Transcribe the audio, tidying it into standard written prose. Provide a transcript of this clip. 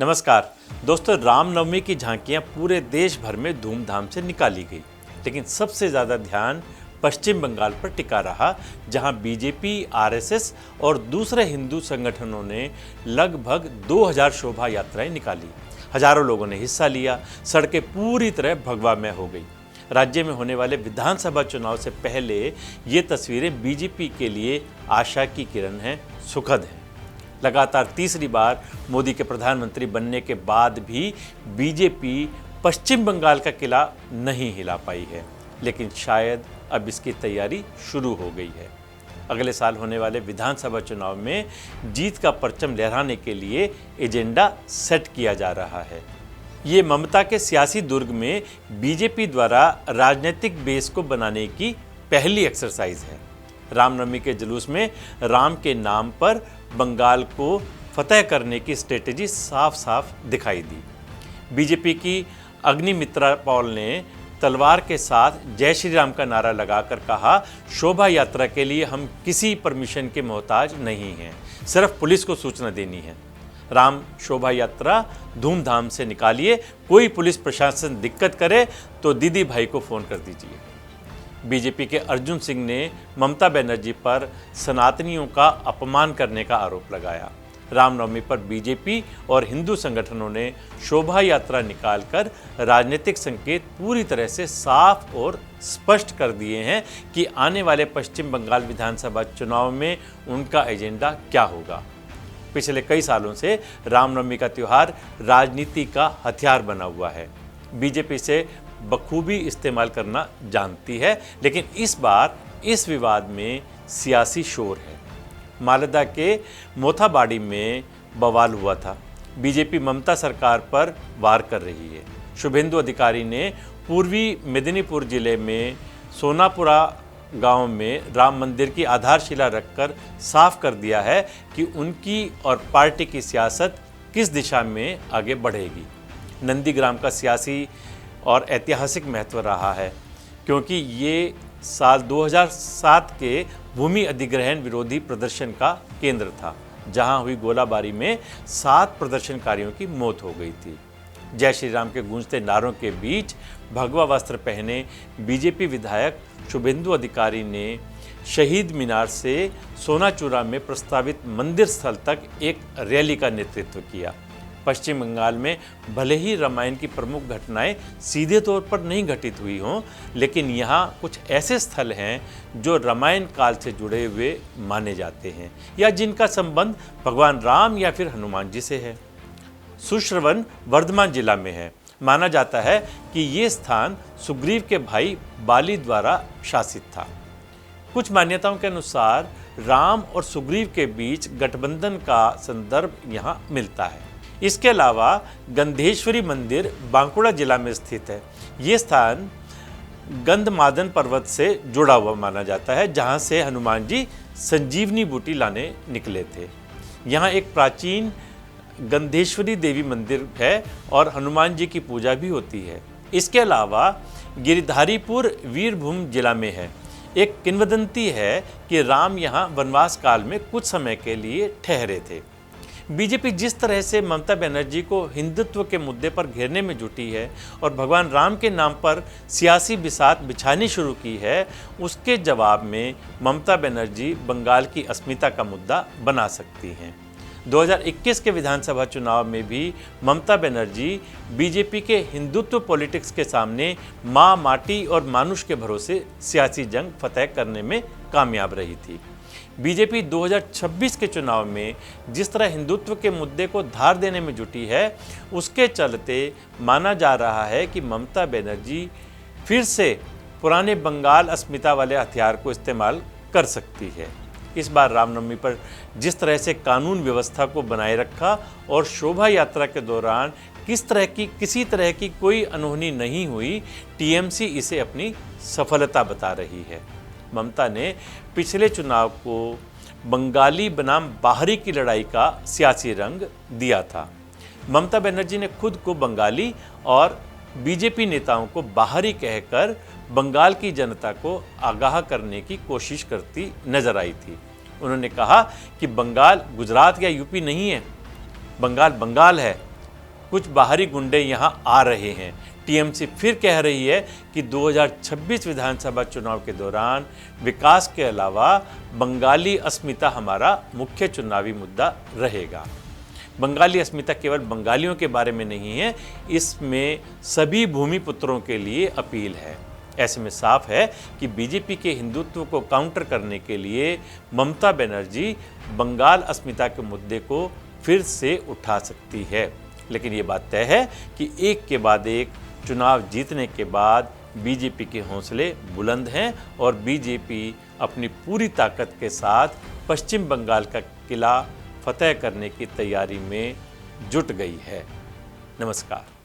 नमस्कार दोस्तों, रामनवमी की झांकियां पूरे देश भर में धूमधाम से निकाली गई, लेकिन सबसे ज़्यादा ध्यान पश्चिम बंगाल पर टिका रहा, जहां बीजेपी, आरएसएस और दूसरे हिंदू संगठनों ने लगभग 2000 शोभा यात्राएं निकाली। हजारों लोगों ने हिस्सा लिया, सड़कें पूरी तरह भगवामय हो गई। राज्य में होने वाले विधानसभा चुनाव से पहले ये तस्वीरें बीजेपी के लिए आशा की किरण हैं, सुखद हैं। लगातार तीसरी बार मोदी के प्रधानमंत्री बनने के बाद भी बीजेपी पश्चिम बंगाल का किला नहीं हिला पाई है, लेकिन शायद अब इसकी तैयारी शुरू हो गई है। अगले साल होने वाले विधानसभा चुनाव में जीत का परचम लहराने के लिए एजेंडा सेट किया जा रहा है। ये ममता के सियासी दुर्ग में बीजेपी द्वारा राजनीतिक बेस को बनाने की पहली एक्सरसाइज है। रामनवमी के जुलूस में राम के नाम पर बंगाल को फतह करने की स्ट्रेटेजी साफ साफ दिखाई दी। बीजेपी की अग्निमित्रा पॉल ने तलवार के साथ जय श्री राम का नारा लगाकर कहा, शोभा यात्रा के लिए हम किसी परमिशन के मोहताज नहीं हैं, सिर्फ पुलिस को सूचना देनी है। राम शोभा यात्रा धूमधाम से निकालिए, कोई पुलिस प्रशासन दिक्कत करे तो दीदी भाई को फ़ोन कर दीजिए। बीजेपी के अर्जुन सिंह ने ममता बनर्जी पर सनातनियों का अपमान करने का आरोप लगाया। रामनवमी पर बीजेपी और हिंदू संगठनों ने शोभा यात्रा निकालकर राजनीतिक संकेत पूरी तरह से साफ और स्पष्ट कर दिए हैं कि आने वाले पश्चिम बंगाल विधानसभा चुनाव में उनका एजेंडा क्या होगा। पिछले कई सालों से रामनवमी का त्यौहार राजनीति का हथियार बना हुआ है। बीजेपी से बखूबी इस्तेमाल करना जानती है, लेकिन इस बार इस विवाद में सियासी शोर है। मालदा के मोथाबाड़ी में बवाल हुआ था। बीजेपी ममता सरकार पर वार कर रही है। शुभेंदु अधिकारी ने पूर्वी मेदिनीपुर जिले में सोनापुरा गांव में राम मंदिर की आधारशिला रखकर साफ कर दिया है कि उनकी और पार्टी की सियासत किस दिशा में आगे बढ़ेगी। नंदीग्राम का सियासी और ऐतिहासिक महत्व रहा है, क्योंकि ये साल 2007 के भूमि अधिग्रहण विरोधी प्रदर्शन का केंद्र था, जहां हुई गोलाबारी में 7 प्रदर्शनकारियों की मौत हो गई थी। जय श्री राम के गूंजते नारों के बीच भगवा वस्त्र पहने बीजेपी विधायक शुभेंदु अधिकारी ने शहीद मीनार से सोनाचूरा में प्रस्तावित मंदिर स्थल तक एक रैली का नेतृत्व किया। पश्चिम बंगाल में भले ही रामायण की प्रमुख घटनाएं सीधे तौर पर नहीं घटित हुई हों, लेकिन यहाँ कुछ ऐसे स्थल हैं जो रामायण काल से जुड़े हुए माने जाते हैं या जिनका संबंध भगवान राम या फिर हनुमान जी से है। सुश्रवण वर्धमान जिला में है। माना जाता है कि ये स्थान सुग्रीव के भाई बाली द्वारा शासित था। कुछ मान्यताओं के अनुसार राम और सुग्रीव के बीच गठबंधन का संदर्भ यहाँ मिलता है। इसके अलावा गंधेश्वरी मंदिर बांकुड़ा जिला में स्थित है। ये स्थान गंधमादन पर्वत से जुड़ा हुआ माना जाता है, जहाँ से हनुमान जी संजीवनी बूटी लाने निकले थे। यहाँ एक प्राचीन गंधेश्वरी देवी मंदिर है और हनुमान जी की पूजा भी होती है। इसके अलावा गिरिधारीपुर वीरभूम जिला में है। एक किंवदंती है कि राम यहाँ वनवास काल में कुछ समय के लिए ठहरे थे। बीजेपी जिस तरह से ममता बनर्जी को हिंदुत्व के मुद्दे पर घेरने में जुटी है और भगवान राम के नाम पर सियासी बिसात बिछानी शुरू की है, उसके जवाब में ममता बनर्जी बंगाल की अस्मिता का मुद्दा बना सकती हैं। 2021 के विधानसभा चुनाव में भी ममता बनर्जी बीजेपी के हिंदुत्व पॉलिटिक्स के सामने माँ, माटी और मानुष के भरोसे सियासी जंग फतह करने में कामयाब रही थी। बीजेपी 2026 के चुनाव में जिस तरह हिंदुत्व के मुद्दे को धार देने में जुटी है, उसके चलते माना जा रहा है कि ममता बनर्जी फिर से पुराने बंगाल अस्मिता वाले हथियार को इस्तेमाल कर सकती है। इस बार रामनवमी पर जिस तरह से कानून व्यवस्था को बनाए रखा और शोभा यात्रा के दौरान किसी तरह की कोई अनहोनी नहीं हुई, टीएमसी इसे अपनी सफलता बता रही है। ममता ने पिछले चुनाव को बंगाली बनाम बाहरी की लड़ाई का सियासी रंग दिया था। ममता बनर्जी ने खुद को बंगाली और बीजेपी नेताओं को बाहरी कहकर बंगाल की जनता को आगाह करने की कोशिश करती नजर आई थी। उन्होंने कहा कि बंगाल गुजरात या यूपी नहीं है, बंगाल बंगाल है, कुछ बाहरी गुंडे यहां आ रहे हैं। टीएमसी फिर कह रही है कि 2026 विधानसभा चुनाव के दौरान विकास के अलावा बंगाली अस्मिता हमारा मुख्य चुनावी मुद्दा रहेगा। बंगाली अस्मिता केवल बंगालियों के बारे में नहीं है, इसमें सभी भूमिपुत्रों के लिए अपील है। ऐसे में साफ है कि बीजेपी के हिंदुत्व को काउंटर करने के लिए ममता बनर्जी बंगाल अस्मिता के मुद्दे को फिर से उठा सकती है। लेकिन ये बात तय है कि एक के बाद एक चुनाव जीतने के बाद बीजेपी के हौसले बुलंद हैं और बीजेपी अपनी पूरी ताकत के साथ पश्चिम बंगाल का किला फतेह करने की तैयारी में जुट गई है। नमस्कार।